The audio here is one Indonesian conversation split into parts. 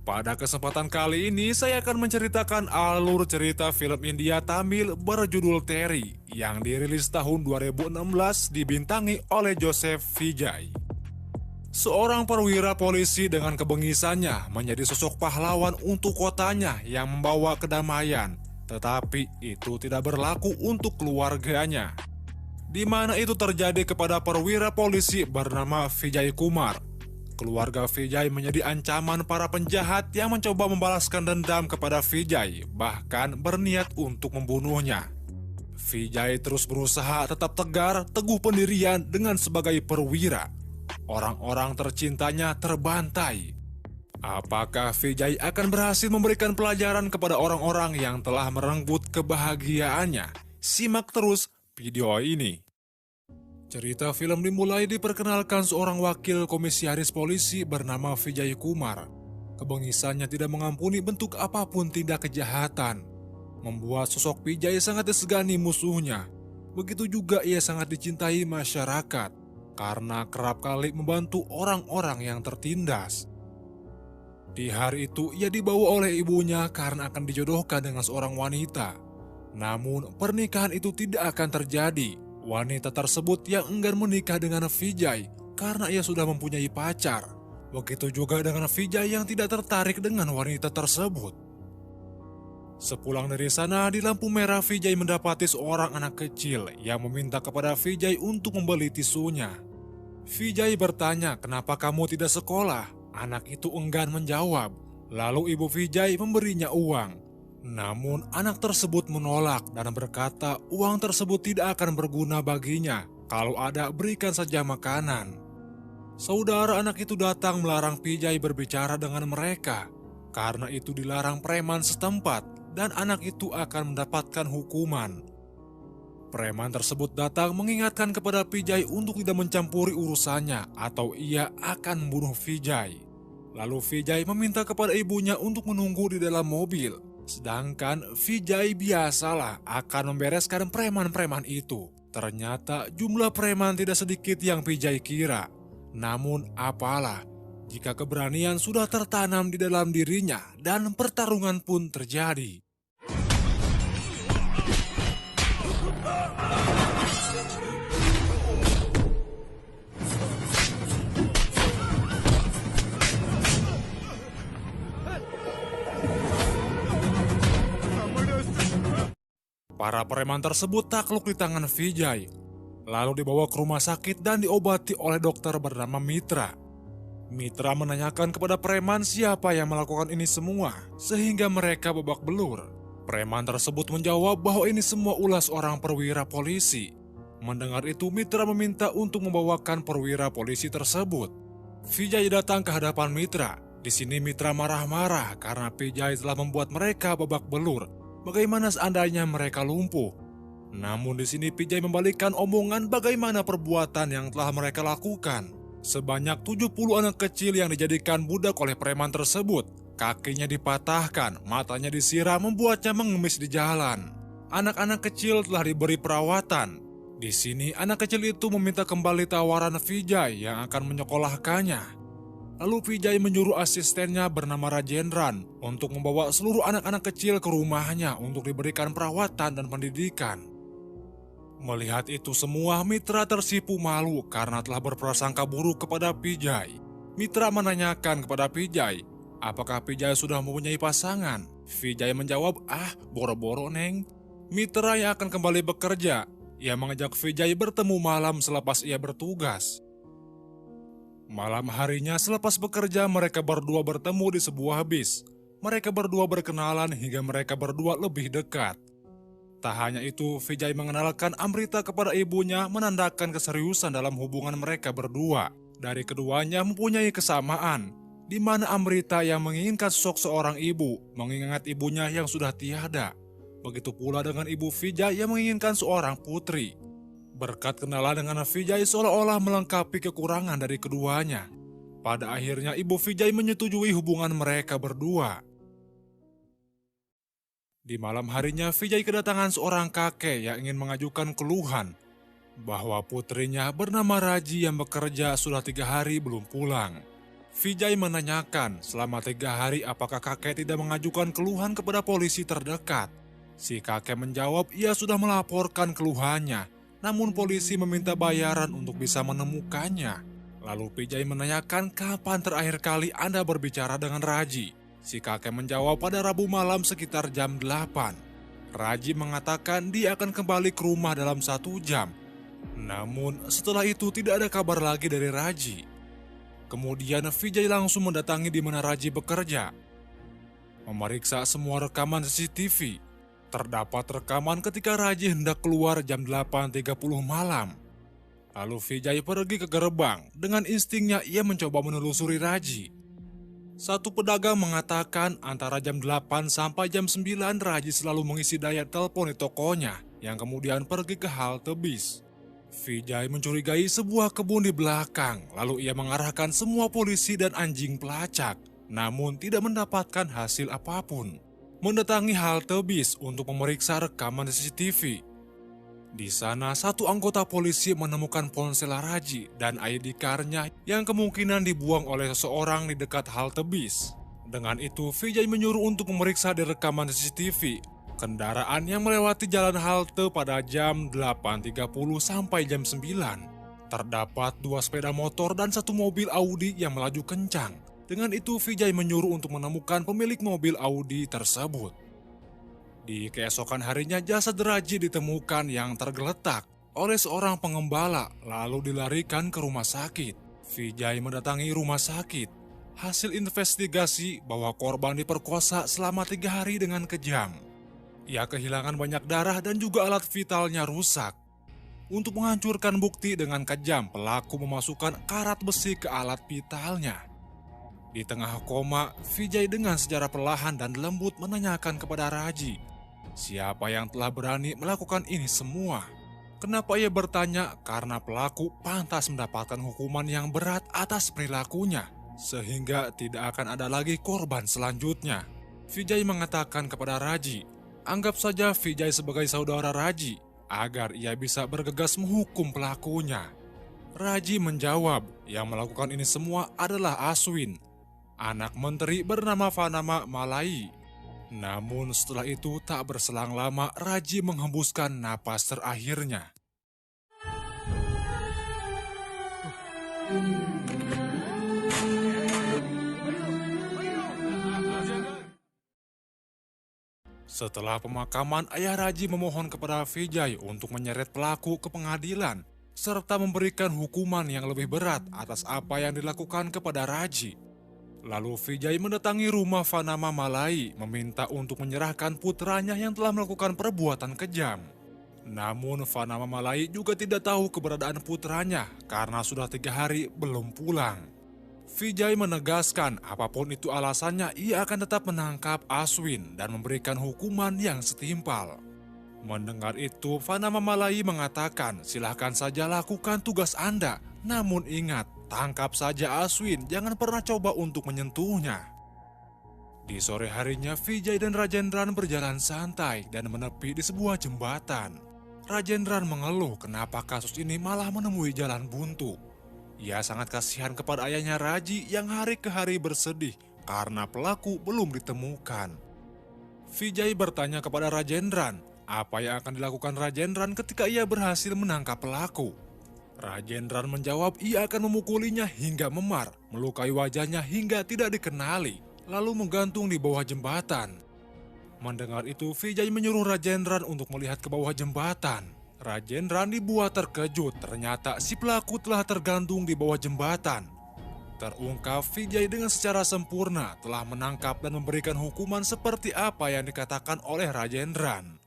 Pada kesempatan kali ini, saya akan menceritakan alur cerita film India Tamil berjudul Terry yang dirilis tahun 2016 dibintangi oleh Joseph Vijay. Seorang perwira polisi dengan kebengisannya menjadi sosok pahlawan untuk kotanya yang membawa kedamaian, tetapi itu tidak berlaku untuk keluarganya. Di mana itu terjadi kepada perwira polisi bernama Vijay Kumar. Keluarga Vijay menjadi ancaman para penjahat yang mencoba membalaskan dendam kepada Vijay, bahkan berniat untuk membunuhnya. Vijay terus berusaha tetap tegar, teguh pendirian dengan sebagai perwira. Orang-orang tercintanya terbantai. Apakah Vijay akan berhasil memberikan pelajaran kepada orang-orang yang telah merenggut kebahagiaannya? Simak terus video ini. Cerita film dimulai diperkenalkan seorang wakil komisaris polisi bernama Vijay Kumar. Kebengisannya tidak mengampuni bentuk apapun tindak kejahatan, membuat sosok Vijay sangat disegani musuhnya. Begitu juga ia sangat dicintai masyarakat, karena kerap kali membantu orang-orang yang tertindas. Di hari itu ia dibawa oleh ibunya karena akan dijodohkan dengan seorang wanita. Namun pernikahan itu tidak akan terjadi. Wanita tersebut yang enggan menikah dengan Vijay karena ia sudah mempunyai pacar. Begitu juga dengan Vijay yang tidak tertarik dengan wanita tersebut. Sepulang dari sana, di lampu merah Vijay mendapati seorang anak kecil yang meminta kepada Vijay untuk membeli tisunya. Vijay bertanya, "Kenapa kamu tidak sekolah?" Anak itu enggan menjawab. Lalu ibu Vijay memberinya uang. Namun anak tersebut menolak dan berkata uang tersebut tidak akan berguna baginya. Kalau ada, berikan saja makanan. Saudara anak itu datang melarang Vijay berbicara dengan mereka. Karena itu dilarang preman setempat dan anak itu akan mendapatkan hukuman. Preman tersebut datang mengingatkan kepada Vijay untuk tidak mencampuri urusannya atau ia akan membunuh Vijay. Lalu Vijay meminta kepada ibunya untuk menunggu di dalam mobil. Sedangkan Vijay biasalah akan membereskan preman-preman itu. Ternyata jumlah preman tidak sedikit yang Vijay kira. Namun apalah, jika keberanian sudah tertanam di dalam dirinya dan pertarungan pun terjadi. Para preman tersebut takluk di tangan Vijay, lalu dibawa ke rumah sakit dan diobati oleh dokter bernama Mitra. Mitra menanyakan kepada preman siapa yang melakukan ini semua, sehingga mereka babak belur. Preman tersebut menjawab bahwa ini semua ulah seorang perwira polisi. Mendengar itu, Mitra meminta untuk membawakan perwira polisi tersebut. Vijay datang ke hadapan Mitra. Di sini Mitra marah-marah karena Vijay telah membuat mereka babak belur. Bagaimana seandainya mereka lumpuh? Namun di sini Vijay membalikkan omongan bagaimana perbuatan yang telah mereka lakukan. Sebanyak 70 anak kecil yang dijadikan budak oleh preman tersebut. Kakinya dipatahkan, matanya disiram membuatnya mengemis di jalan. Anak-anak kecil telah diberi perawatan. Di sini anak kecil itu meminta kembali tawaran Vijay yang akan menyekolahkannya. Lalu Vijay menyuruh asistennya bernama Rajendran untuk membawa seluruh anak-anak kecil ke rumahnya untuk diberikan perawatan dan pendidikan. Melihat itu semua, Mitra tersipu malu karena telah berprasangka buruk kepada Vijay. Mitra menanyakan kepada Vijay, apakah Vijay sudah mempunyai pasangan? Vijay menjawab, boro-boro neng. Mitra yang akan kembali bekerja, ia mengajak Vijay bertemu malam selepas ia bertugas. Malam harinya selepas bekerja mereka berdua bertemu di sebuah bis. Mereka berdua berkenalan hingga mereka berdua lebih dekat. Tak hanya itu, Vijay mengenalkan Amrita kepada ibunya menandakan keseriusan dalam hubungan mereka berdua. Dari keduanya mempunyai kesamaan, di mana Amrita yang menginginkan sosok seorang ibu, mengingat ibunya yang sudah tiada. Begitu pula dengan ibu Vijay yang menginginkan seorang putri. Berkat kenalan dengan Vijay seolah-olah melengkapi kekurangan dari keduanya. Pada akhirnya ibu Vijay menyetujui hubungan mereka berdua. Di malam harinya Vijay kedatangan seorang kakek yang ingin mengajukan keluhan bahwa putrinya bernama Raji yang bekerja sudah 3 hari belum pulang. Vijay menanyakan selama 3 hari apakah kakek tidak mengajukan keluhan kepada polisi terdekat. Si kakek menjawab ia sudah melaporkan keluhannya, namun polisi meminta bayaran untuk bisa menemukannya. Lalu Vijay menanyakan kapan terakhir kali Anda berbicara dengan Raji. Si kakek menjawab pada Rabu malam sekitar jam 8. Raji mengatakan dia akan kembali ke rumah dalam 1 jam. Namun setelah itu tidak ada kabar lagi dari Raji. Kemudian Vijay langsung mendatangi di mana Raji bekerja. Memeriksa semua rekaman CCTV. Terdapat rekaman ketika Raji hendak keluar jam 8.30 malam. Lalu Vijay pergi ke gerbang. Dengan instingnya ia mencoba menelusuri Raji. Satu pedagang mengatakan antara jam 8 sampai jam 9 Raji selalu mengisi daya telepon di tokonya yang kemudian pergi ke halte bis. Vijay mencurigai sebuah kebun di belakang, lalu ia mengarahkan semua polisi dan anjing pelacak, namun tidak mendapatkan hasil apapun. Mendatangi halte bis untuk memeriksa rekaman CCTV. Di sana, satu anggota polisi menemukan ponsel Raji dan ID card-nya yang kemungkinan dibuang oleh seseorang di dekat halte bis. Dengan itu, Vijay menyuruh untuk memeriksa di rekaman CCTV kendaraan yang melewati jalan halte pada jam 8.30 sampai jam 9. Terdapat 2 sepeda motor dan 1 mobil Audi yang melaju kencang. Dengan itu Vijay menyuruh untuk menemukan pemilik mobil Audi tersebut. Di keesokan harinya jasad Raji ditemukan yang tergeletak oleh seorang pengembala lalu dilarikan ke rumah sakit. Vijay mendatangi rumah sakit. Hasil investigasi bahwa korban diperkosa selama 3 hari dengan kejam. Ia kehilangan banyak darah dan juga alat vitalnya rusak. Untuk menghancurkan bukti dengan kejam, pelaku memasukkan karat besi ke alat vitalnya. Di tengah koma, Vijay dengan secara perlahan dan lembut menanyakan kepada Raji, siapa yang telah berani melakukan ini semua? Kenapa ia bertanya? Karena pelaku pantas mendapatkan hukuman yang berat atas perilakunya, sehingga tidak akan ada lagi korban selanjutnya. Vijay mengatakan kepada Raji, anggap saja Vijay sebagai saudara Raji, agar ia bisa bergegas menghukum pelakunya. Raji menjawab, yang melakukan ini semua adalah Aswin, anak menteri bernama Vanama Malai. Namun setelah itu tak berselang lama Raji menghembuskan napas terakhirnya. Setelah pemakaman, ayah Raji memohon kepada Vijay untuk menyeret pelaku ke pengadilan, serta memberikan hukuman yang lebih berat atas apa yang dilakukan kepada Raji. Lalu Vijay mendatangi rumah Vanama Malai, meminta untuk menyerahkan putranya yang telah melakukan perbuatan kejam. Namun Vanama Malai juga tidak tahu keberadaan putranya, karena sudah 3 hari belum pulang. Vijay menegaskan apapun itu alasannya ia akan tetap menangkap Aswin dan memberikan hukuman yang setimpal. Mendengar itu, Vanama Malai mengatakan silahkan saja lakukan tugas Anda, namun ingat, tangkap saja Aswin, jangan pernah coba untuk menyentuhnya. Di sore harinya, Vijay dan Rajendran berjalan santai dan menepi di sebuah jembatan. Rajendran mengeluh kenapa kasus ini malah menemui jalan buntu. Ia sangat kasihan kepada ayahnya Raji yang hari ke hari bersedih karena pelaku belum ditemukan. Vijay bertanya kepada Rajendran, apa yang akan dilakukan Rajendran ketika ia berhasil menangkap pelaku. Rajendran menjawab ia akan memukulinya hingga memar, melukai wajahnya hingga tidak dikenali, lalu menggantung di bawah jembatan. Mendengar itu, Vijay menyuruh Rajendran untuk melihat ke bawah jembatan. Rajendran dibuat terkejut, ternyata si pelaku telah tergantung di bawah jembatan. Terungkap Vijay dengan secara sempurna telah menangkap dan memberikan hukuman seperti apa yang dikatakan oleh Rajendran.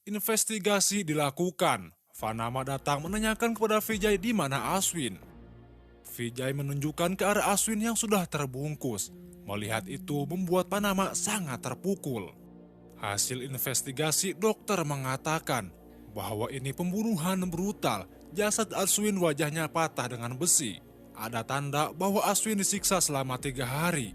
Investigasi dilakukan. Vanama datang menanyakan kepada Vijay di mana Aswin. Vijay menunjukkan ke arah Aswin yang sudah terbungkus. Melihat itu membuat Vanama sangat terpukul. Hasil investigasi dokter mengatakan bahwa ini pembunuhan brutal. Jasad Aswin wajahnya patah dengan besi. Ada tanda bahwa Aswin disiksa selama 3 hari.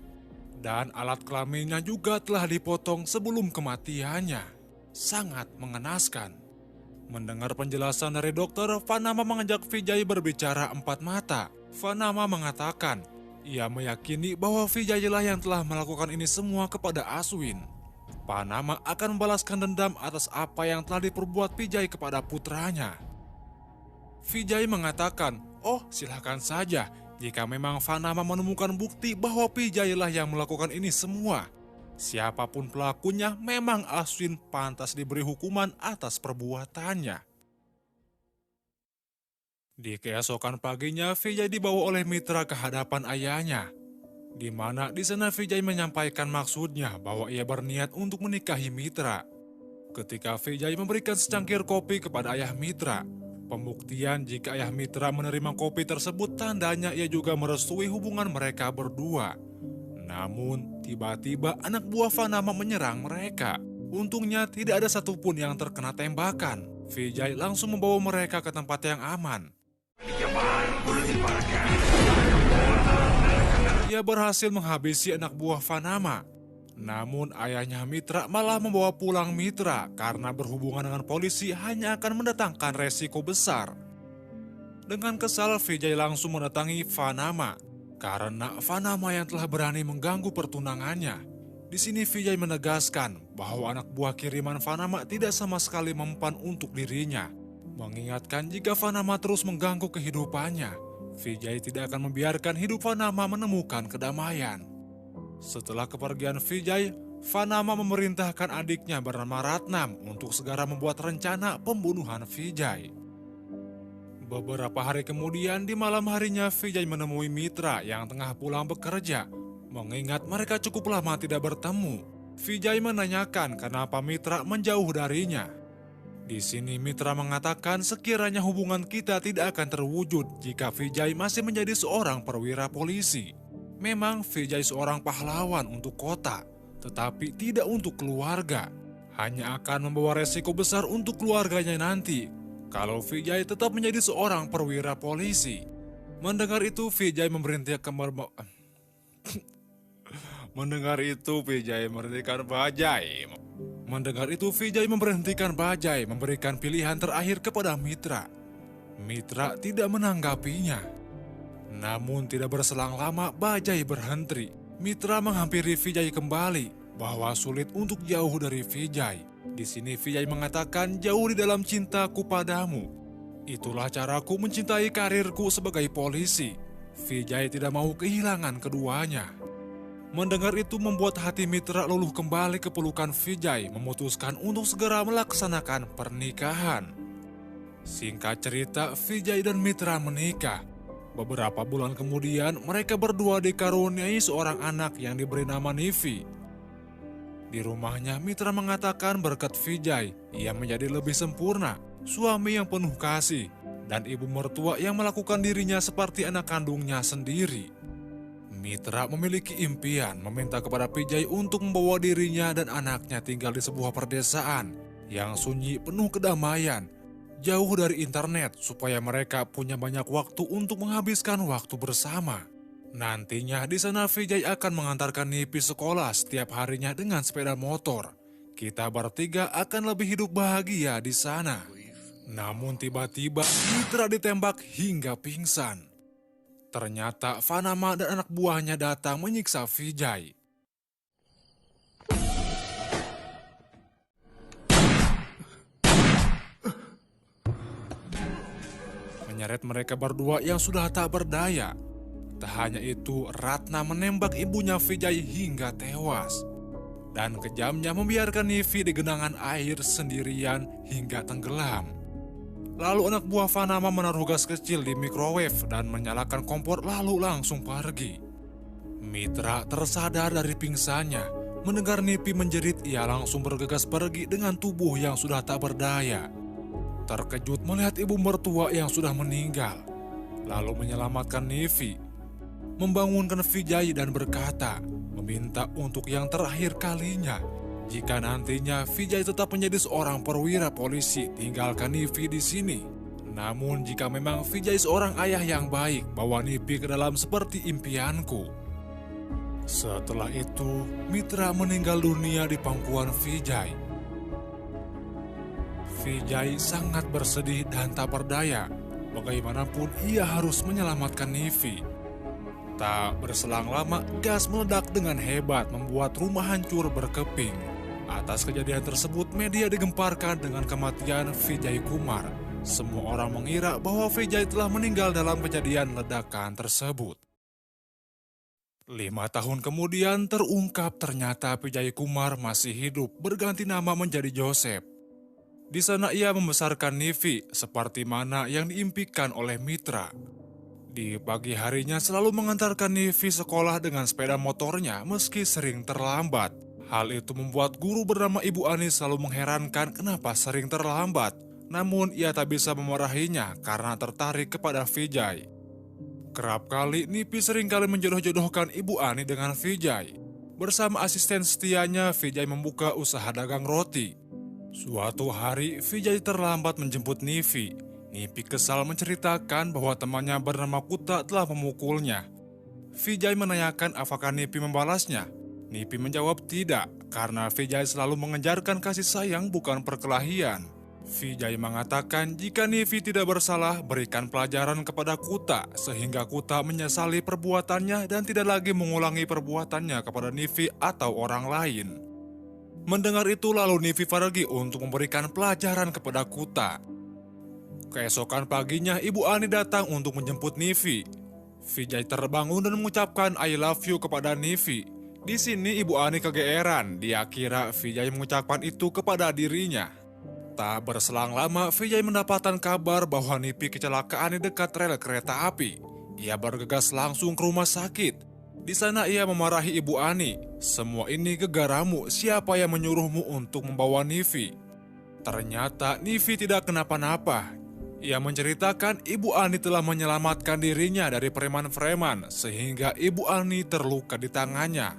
Dan alat kelaminnya juga telah dipotong sebelum kematiannya. Sangat mengenaskan. Mendengar penjelasan dari dokter, Vanama mengajak Vijay berbicara 4 mata. Vanama mengatakan, Ia meyakini bahwa Vijay lah yang telah melakukan ini semua kepada Aswin. Vanama akan membalaskan dendam atas apa yang telah diperbuat Vijay kepada putranya. Vijay mengatakan, "Oh, silakan saja jika memang Vanama menemukan bukti bahwa Vijay lah yang melakukan ini semua. Siapapun pelakunya, memang Aswin pantas diberi hukuman atas perbuatannya." Di keesokan paginya, Vijay dibawa oleh Mitra ke hadapan ayahnya, di mana di sana Vijay menyampaikan maksudnya bahwa ia berniat untuk menikahi Mitra. Ketika Vijay memberikan secangkir kopi kepada ayah Mitra, pembuktian jika ayah Mitra menerima kopi tersebut tandanya ia juga merestui hubungan mereka berdua. Namun, tiba-tiba anak buah Vanama menyerang mereka. Untungnya tidak ada satupun yang terkena tembakan. Vijay langsung membawa mereka ke tempat yang aman. Ia berhasil menghabisi anak buah Vanama. Namun ayahnya Mitra malah membawa pulang Mitra karena berhubungan dengan polisi hanya akan mendatangkan resiko besar. Dengan kesal, Vijay langsung mendatangi Vanama karena Vanama yang telah berani mengganggu pertunangannya. Di sini Vijay menegaskan bahwa anak buah kiriman Vanama tidak sama sekali mempan untuk dirinya. Mengingatkan jika Vanama terus mengganggu kehidupannya, Vijay tidak akan membiarkan hidup Vanama menemukan kedamaian. Setelah kepergian Vijay, Vanama memerintahkan adiknya bernama Ratnam untuk segera membuat rencana pembunuhan Vijay. Beberapa hari kemudian, di malam harinya Vijay menemui Mitra yang tengah pulang bekerja. Mengingat mereka cukup lama tidak bertemu, Vijay menanyakan kenapa Mitra menjauh darinya. Di sini Mitra mengatakan sekiranya hubungan kita tidak akan terwujud jika Vijay masih menjadi seorang perwira polisi. Memang Vijay seorang pahlawan untuk kota, tetapi tidak untuk keluarga. Hanya akan membawa resiko besar untuk keluarganya nanti kalau Vijay tetap menjadi seorang perwira polisi. Mendengar itu Vijay memberhentikan Bajaj, memberikan pilihan terakhir kepada Mitra. Mitra tidak menanggapinya. Namun tidak berselang lama Bajaj berhenti. Mitra menghampiri Vijay kembali bahwa sulit untuk jauh dari Vijay. Di sini Vijay mengatakan jauh di dalam cintaku padamu. Itulah caraku mencintai karirku sebagai polisi. Vijay tidak mau kehilangan keduanya. Mendengar itu membuat hati Mitra luluh kembali ke pelukan Vijay, memutuskan untuk segera melaksanakan pernikahan. Singkat cerita, Vijay dan Mitra menikah. Beberapa bulan kemudian, mereka berdua dikaruniai seorang anak yang diberi nama Nivi. Di rumahnya, Mitra mengatakan berkat Vijay, ia menjadi lebih sempurna, suami yang penuh kasih, dan ibu mertua yang melakukan dirinya seperti anak kandungnya sendiri. Mitra memiliki impian meminta kepada Vijay untuk membawa dirinya dan anaknya tinggal di sebuah perdesaan yang sunyi penuh kedamaian, jauh dari internet supaya mereka punya banyak waktu untuk menghabiskan waktu bersama. Nantinya di sana Vijay akan mengantarkan Nipi sekolah setiap harinya dengan sepeda motor. Kita bertiga akan lebih hidup bahagia di sana. Namun tiba-tiba Mitra ditembak hingga pingsan. Ternyata Vanama dan anak buahnya datang menyiksa Vijay. Menyeret mereka berdua yang sudah tak berdaya. Tak hanya itu, Ratna menembak ibunya Vijay hingga tewas. Dan kejamnya membiarkan Nivi di genangan air sendirian hingga tenggelam. Lalu anak buah Vanama menaruh gas kecil di microwave dan menyalakan kompor lalu langsung pergi. Mitra tersadar dari pingsannya. Mendengar Nipi menjerit, ia langsung bergegas pergi dengan tubuh yang sudah tak berdaya. Terkejut melihat ibu mertua yang sudah meninggal. Lalu menyelamatkan Nivi. Membangunkan Vijay dan berkata, meminta untuk yang terakhir kalinya. Jika nantinya Vijay tetap menjadi seorang perwira polisi, tinggalkan Nivi di sini. Namun jika memang Vijay seorang ayah yang baik, bawa Nivi ke dalam seperti impianku. Setelah itu, Mitra meninggal dunia di pangkuan Vijay. Vijay sangat bersedih dan tak berdaya. Bagaimanapun ia harus menyelamatkan Nivi. Tak berselang lama, gas meledak dengan hebat membuat rumah hancur berkeping. Atas kejadian tersebut, media digemparkan dengan kematian Vijay Kumar. Semua orang mengira bahwa Vijay telah meninggal dalam kejadian ledakan tersebut. 5 tahun kemudian terungkap ternyata Vijay Kumar masih hidup, berganti nama menjadi Joseph. Di sana ia membesarkan Nivi seperti mana yang diimpikan oleh Mitra. Di pagi harinya selalu mengantarkan Nivi sekolah dengan sepeda motornya meski sering terlambat. Hal itu membuat guru bernama Ibu Ani selalu mengherankan kenapa sering terlambat. Namun ia tak bisa memarahinya karena tertarik kepada Vijay. Kerap kali Nivi seringkali menjodoh-jodohkan Ibu Ani dengan Vijay. Bersama asisten setianya, Vijay membuka usaha dagang roti. Suatu hari, Vijay terlambat menjemput Nivi. Nivi kesal menceritakan bahwa temannya bernama Kuta telah memukulnya. Vijay menanyakan apakah Nivi membalasnya. Nivi menjawab tidak, karena Vijay selalu mengejarkan kasih sayang bukan perkelahian. Vijay mengatakan jika Nivi tidak bersalah, berikan pelajaran kepada Kuta, sehingga Kuta menyesali perbuatannya dan tidak lagi mengulangi perbuatannya kepada Nivi atau orang lain. Mendengar itu lalu Nivi pergi untuk memberikan pelajaran kepada Kuta. Keesokan paginya, Ibu Ani datang untuk menjemput Nivi. Vijay terbangun dan mengucapkan I love you kepada Nivi. Di sini Ibu Ani kegeeran, dia kira Vijay mengucapkan itu kepada dirinya. Tak berselang lama, Vijay mendapatkan kabar bahwa Nivi kecelakaan di dekat rel kereta api. Ia bergegas langsung ke rumah sakit. Di sana ia memarahi Ibu Ani. Semua ini gegaramu, siapa yang menyuruhmu untuk membawa Nivi? Ternyata Nivi tidak kenapa-napa. Ia menceritakan Ibu Ani telah menyelamatkan dirinya dari preman-preman sehingga Ibu Ani terluka di tangannya.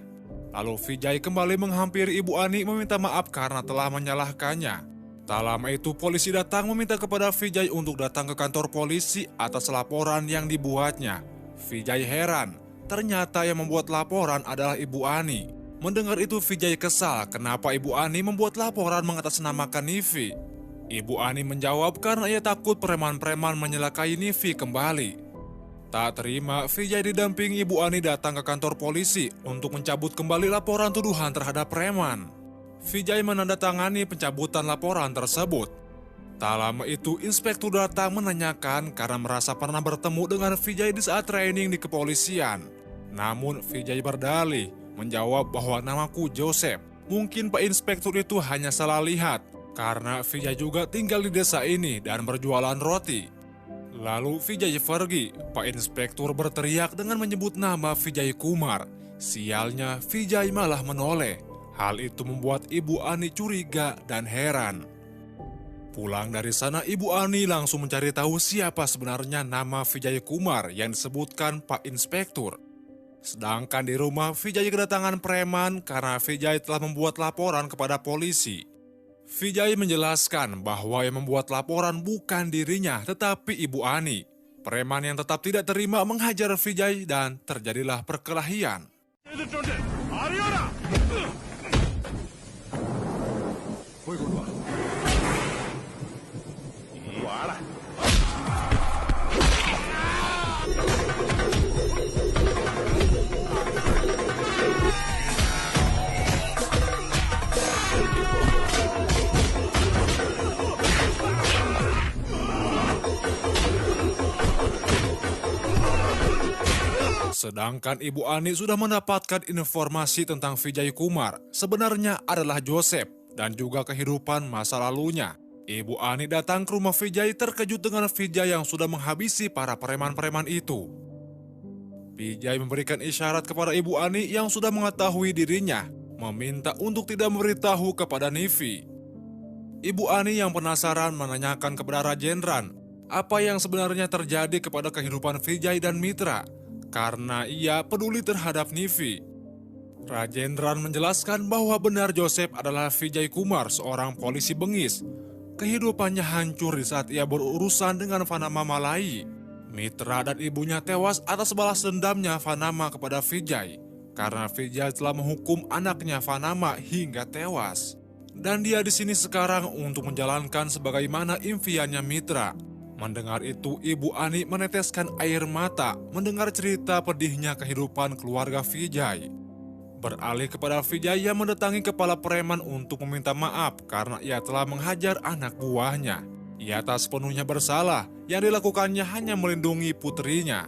Lalu Vijay kembali menghampiri Ibu Ani meminta maaf karena telah menyalahkannya. Tak lama itu polisi datang meminta kepada Vijay untuk datang ke kantor polisi atas laporan yang dibuatnya. Vijay heran, ternyata yang membuat laporan adalah Ibu Ani. Mendengar itu Vijay kesal kenapa Ibu Ani membuat laporan mengatasnamakan Nivi. Ibu Ani menjawab karena ia takut preman-preman menyelakai Nivi kembali. Tak terima, Vijay didampingi Ibu Ani datang ke kantor polisi untuk mencabut kembali laporan tuduhan terhadap preman. Vijay menandatangani pencabutan laporan tersebut. Tak lama itu, inspektur datang menanyakan karena merasa pernah bertemu dengan Vijay di saat training di kepolisian. Namun Vijay berdalih, menjawab bahwa namaku Joseph. Mungkin Pak Inspektur itu hanya salah lihat. Karena Vijay juga tinggal di desa ini dan berjualan roti. Lalu Vijay pergi, Pak Inspektur berteriak dengan menyebut nama Vijay Kumar. Sialnya Vijay malah menoleh. Hal itu membuat Ibu Ani curiga dan heran. Pulang dari sana Ibu Ani langsung mencari tahu siapa sebenarnya nama Vijay Kumar yang disebutkan Pak Inspektur. Sedangkan di rumah Vijay kedatangan preman karena Vijay telah membuat laporan kepada polisi. Vijay menjelaskan bahwa yang membuat laporan bukan dirinya, tetapi Ibu Ani. Preman yang tetap tidak terima menghajar Vijay dan terjadilah perkelahian. Sedangkan Ibu Ani sudah mendapatkan informasi tentang Vijay Kumar sebenarnya adalah Joseph dan juga kehidupan masa lalunya. Ibu Ani datang ke rumah Vijay terkejut dengan Vijay yang sudah menghabisi para preman-preman itu. Vijay memberikan isyarat kepada Ibu Ani yang sudah mengetahui dirinya, meminta untuk tidak memberitahu kepada Nivi. Ibu Ani yang penasaran menanyakan kepada Rajendran apa yang sebenarnya terjadi kepada kehidupan Vijay dan Mitra. Karena ia peduli terhadap Nivi. Rajendran menjelaskan bahwa benar Joseph adalah Vijay Kumar, seorang polisi bengis. Kehidupannya hancur di saat ia berurusan dengan Vanama Malai. Mitra dan ibunya tewas atas balas dendamnya Vanama kepada Vijay. Karena Vijay telah menghukum anaknya Vanama hingga tewas. Dan dia di sini sekarang untuk menjalankan sebagaimana impiannya Mitra. Mendengar itu, Ibu Ani meneteskan air mata mendengar cerita pedihnya kehidupan keluarga Vijay. Beralih kepada Vijay yang mendatangi kepala preman untuk meminta maaf karena ia telah menghajar anak buahnya. Ia tak sepenuhnya bersalah, yang dilakukannya hanya melindungi putrinya.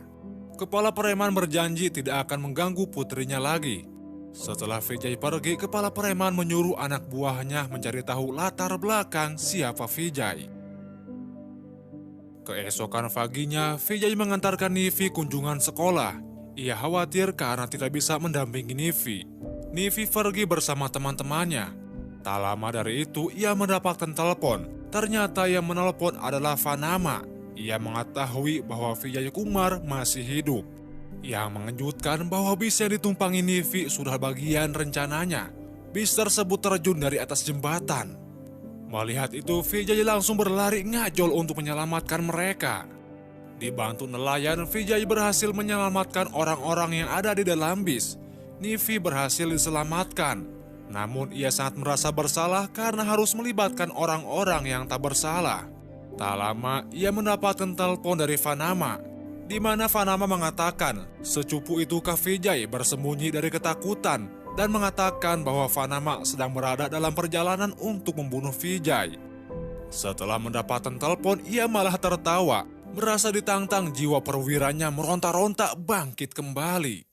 Kepala preman berjanji tidak akan mengganggu putrinya lagi. Setelah Vijay pergi, kepala preman menyuruh anak buahnya mencari tahu latar belakang siapa Vijay. Keesokan paginya, Vijay mengantarkan Nivi kunjungan sekolah. Ia khawatir karena tidak bisa mendampingi Nivi. Nivi pergi bersama teman-temannya. Tak lama dari itu, ia mendapatkan telepon. Ternyata yang menelpon adalah Vanama. Ia mengetahui bahwa Vijay Kumar masih hidup. Yang mengejutkan bahwa bis yang ditumpangi Nivi sudah bagian rencananya. Bis tersebut terjun dari atas jembatan. Melihat itu, Vijay langsung berlari ngajol untuk menyelamatkan mereka. Dibantu nelayan, Vijay berhasil menyelamatkan orang-orang yang ada di dalam bis. Nivi berhasil diselamatkan. Namun ia sangat merasa bersalah karena harus melibatkan orang-orang yang tak bersalah. Tak lama, ia mendapatkan telepon dari Vanama, di mana Vanama mengatakan secupu itu ke Vijay bersembunyi dari ketakutan dan mengatakan bahwa Vanama sedang berada dalam perjalanan untuk membunuh Vijay. Setelah mendapatkan telepon, ia malah tertawa, merasa ditantang jiwa perwiranya meronta-ronta bangkit kembali.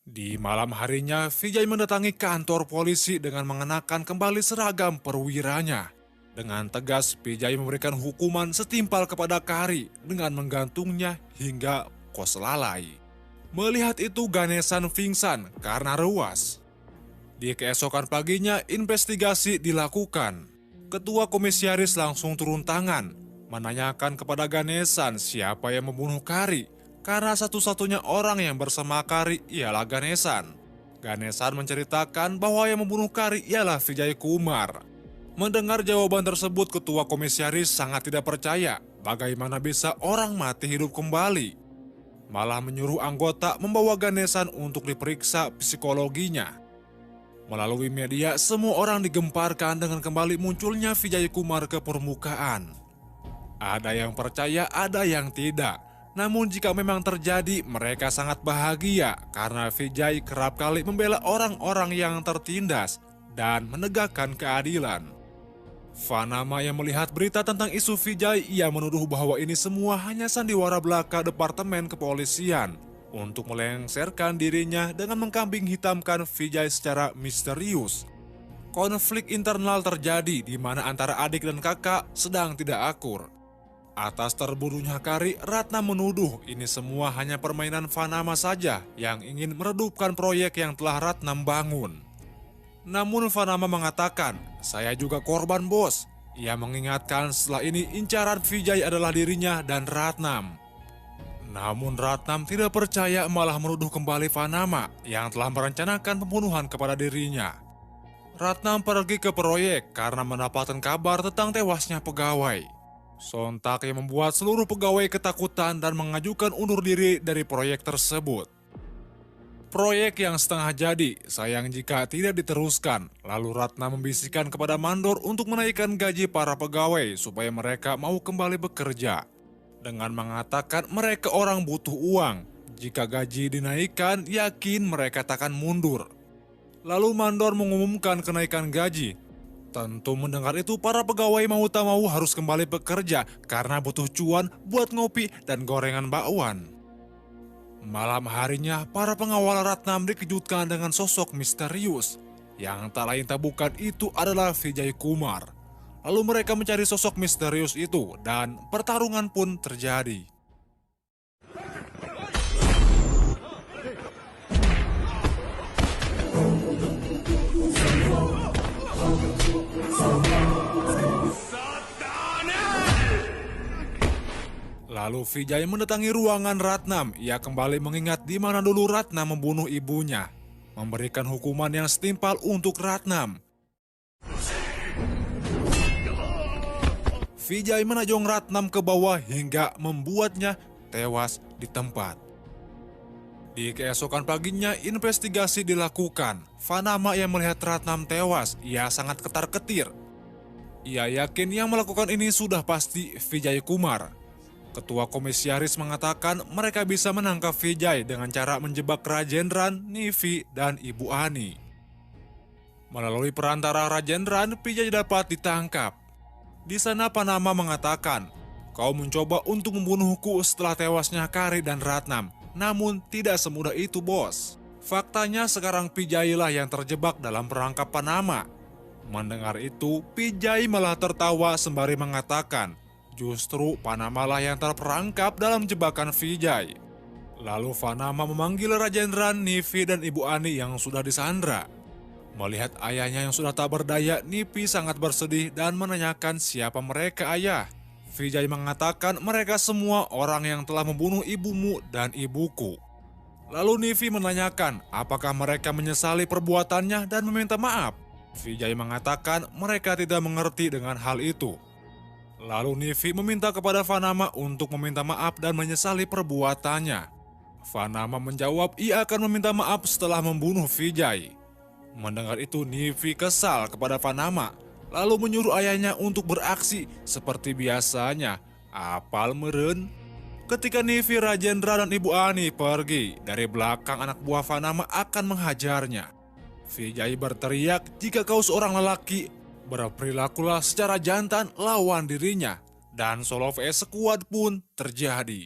Di malam harinya, Vijay mendatangi kantor polisi dengan mengenakan kembali seragam perwiranya. Dengan tegas, Vijay memberikan hukuman setimpal kepada Kari dengan menggantungnya hingga kos lalai. Melihat itu, Ganesan pingsan karena ruas. Di keesokan paginya, investigasi dilakukan. Ketua komisaris langsung turun tangan, menanyakan kepada Ganesan siapa yang membunuh Kari, karena satu-satunya orang yang bersama Kari ialah Ganesan. Ganesan menceritakan bahwa yang membunuh Kari ialah Vijay Kumar. Mendengar jawaban tersebut, ketua komisaris sangat tidak percaya bagaimana bisa orang mati hidup kembali. Malah menyuruh anggota membawa Ganesan untuk diperiksa psikologinya. Melalui media, semua orang digemparkan dengan kembali munculnya Vijay Kumar ke permukaan. Ada yang percaya, ada yang tidak. Namun jika memang terjadi, mereka sangat bahagia karena Vijay kerap kali membela orang-orang yang tertindas dan menegakkan keadilan. Vanama yang melihat berita tentang isu Vijay, ia menuduh bahwa ini semua hanya sandiwara belaka Departemen Kepolisian untuk melengsarkan dirinya dengan mengkambing hitamkan Vijay secara misterius. Konflik internal terjadi di mana antara adik dan kakak sedang tidak akur. Atas terbunuhnya Kari, Ratna menuduh ini semua hanya permainan Vanama saja yang ingin meredupkan proyek yang telah Ratna bangun. Namun Vanama mengatakan, "Saya juga korban, bos." Ia mengingatkan setelah ini incaran Vijay adalah dirinya dan Ratnam. Namun Ratnam tidak percaya, malah menuduh kembali Vanama yang telah merencanakan pembunuhan kepada dirinya. Ratnam pergi ke proyek karena mendapatkan kabar tentang tewasnya pegawai. Sontak yang membuat seluruh pegawai ketakutan dan mengajukan undur diri dari proyek tersebut. Proyek yang setengah jadi, sayang jika tidak diteruskan. Lalu Ratna membisikkan kepada mandor untuk menaikkan gaji para pegawai supaya mereka mau kembali bekerja. Dengan mengatakan mereka orang butuh uang. Jika gaji dinaikkan, yakin mereka takkan mundur. Lalu mandor mengumumkan kenaikan gaji. Tentu mendengar itu para pegawai mau tak mau harus kembali bekerja karena butuh cuan buat ngopi dan gorengan bakwan. Malam harinya, para pengawal Ratnam dikejutkan dengan sosok misterius. Yang tak lain tak bukan itu adalah Vijay Kumar. Lalu mereka mencari sosok misterius itu dan pertarungan pun terjadi. Lalu Vijay mendatangi ruangan Ratnam. Ia kembali mengingat di mana dulu Ratnam membunuh ibunya. Memberikan hukuman yang setimpal untuk Ratnam. Vijay menajong Ratnam ke bawah hingga membuatnya tewas di tempat. Di keesokan paginya, investigasi dilakukan. Vanama yang melihat Ratnam tewas, ia sangat ketar-ketir. Ia yakin yang melakukan ini sudah pasti Vijay Kumar. Ketua Komisaris mengatakan mereka bisa menangkap Vijay dengan cara menjebak Rajendran, Nivi, dan Ibu Ani. Melalui perantara Rajendran, Vijay dapat ditangkap. Di sana Panama mengatakan, "Kau mencoba untuk membunuhku setelah tewasnya Kari dan Ratnam. Namun tidak semudah itu, bos." Faktanya sekarang Vijay lah yang terjebak dalam perangkap Panama. Mendengar itu, Vijay malah tertawa sembari mengatakan, justru Panama lah yang terperangkap dalam jebakan Vijay. Lalu Panama memanggil Rajendran, Nivi, dan Ibu Ani yang sudah disandra. Melihat ayahnya yang sudah tak berdaya, Nivi sangat bersedih dan menanyakan siapa mereka ayah. Vijay mengatakan mereka semua orang yang telah membunuh ibumu dan ibuku. Lalu Nivi menanyakan apakah mereka menyesali perbuatannya dan meminta maaf. Vijay mengatakan mereka tidak mengerti dengan hal itu. Lalu Nivi meminta kepada Panama untuk meminta maaf dan menyesali perbuatannya. Panama menjawab ia akan meminta maaf setelah membunuh Vijay. Mendengar itu Nivi kesal kepada Panama, lalu menyuruh ayahnya untuk beraksi seperti biasanya. Apal meren? Ketika Nivi, Rajendra, dan Ibu Ani pergi, dari belakang anak buah Panama akan menghajarnya. Vijay berteriak, "Jika kau seorang lelaki, berperilakulah secara jantan lawan dirinya." Dan solo vs sekuat pun terjadi.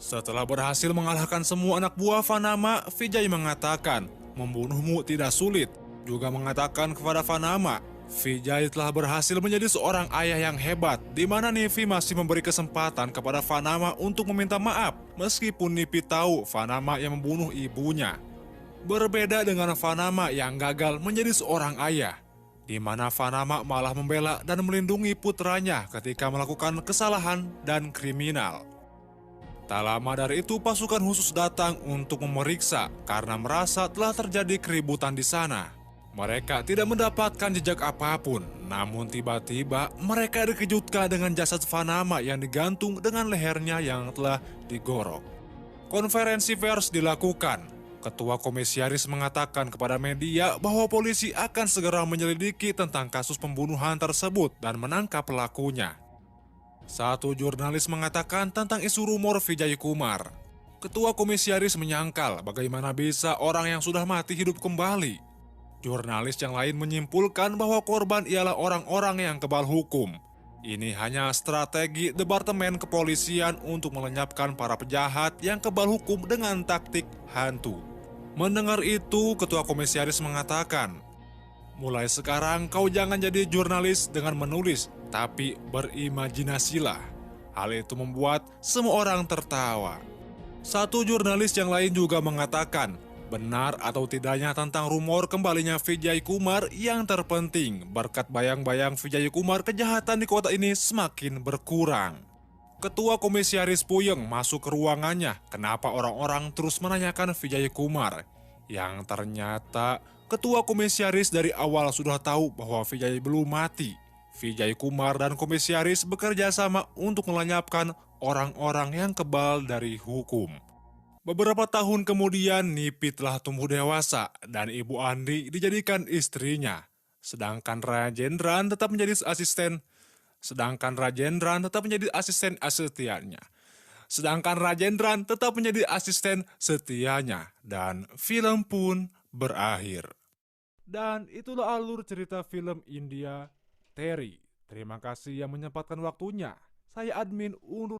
Setelah berhasil mengalahkan semua anak buah Panama, Vijay mengatakan, membunuhmu tidak sulit. Juga mengatakan kepada Panama, Vijay telah berhasil menjadi seorang ayah yang hebat, di mana Nivi masih memberi kesempatan kepada Panama untuk meminta maaf, meskipun Nivi tahu Panama yang membunuh ibunya. Berbeda dengan Panama yang gagal menjadi seorang ayah, di mana Panama malah membela dan melindungi putranya ketika melakukan kesalahan dan kriminal. Tak lama dari itu pasukan khusus datang untuk memeriksa karena merasa telah terjadi keributan di sana. Mereka tidak mendapatkan jejak apapun, namun tiba-tiba mereka dikejutkan dengan jasad Panama yang digantung dengan lehernya yang telah digorok. Konferensi pers dilakukan. Ketua Komisaris mengatakan kepada media bahwa polisi akan segera menyelidiki tentang kasus pembunuhan tersebut dan menangkap pelakunya. Satu jurnalis mengatakan tentang isu rumor Vijay Kumar. Ketua Komisaris menyangkal bagaimana bisa orang yang sudah mati hidup kembali. Jurnalis yang lain menyimpulkan bahwa korban ialah orang-orang yang kebal hukum. Ini hanya strategi Departemen Kepolisian untuk melenyapkan para penjahat yang kebal hukum dengan taktik hantu. Mendengar itu, Ketua Komisaris mengatakan, "Mulai sekarang kau jangan jadi jurnalis dengan menulis, tapi berimajinasilah." Hal itu membuat semua orang tertawa. Satu jurnalis yang lain juga mengatakan, benar atau tidaknya tentang rumor kembalinya Vijay Kumar yang terpenting, berkat bayang-bayang Vijay Kumar kejahatan di kota ini semakin berkurang. Ketua Komisaris puyeng masuk ke ruangannya, kenapa orang-orang terus menanyakan Vijay Kumar. Yang ternyata Ketua Komisaris dari awal sudah tahu bahwa Vijay belum mati. Vijay Kumar dan Komisaris bekerja sama untuk melenyapkan orang-orang yang kebal dari hukum. Beberapa tahun kemudian Nivi telah tumbuh dewasa dan Ibu Andi dijadikan istrinya. Sedangkan Rajendran tetap menjadi asisten setianya. Dan film pun berakhir. Dan itulah alur cerita film India Terry. Terima kasih yang menyempatkan waktunya. Saya admin undur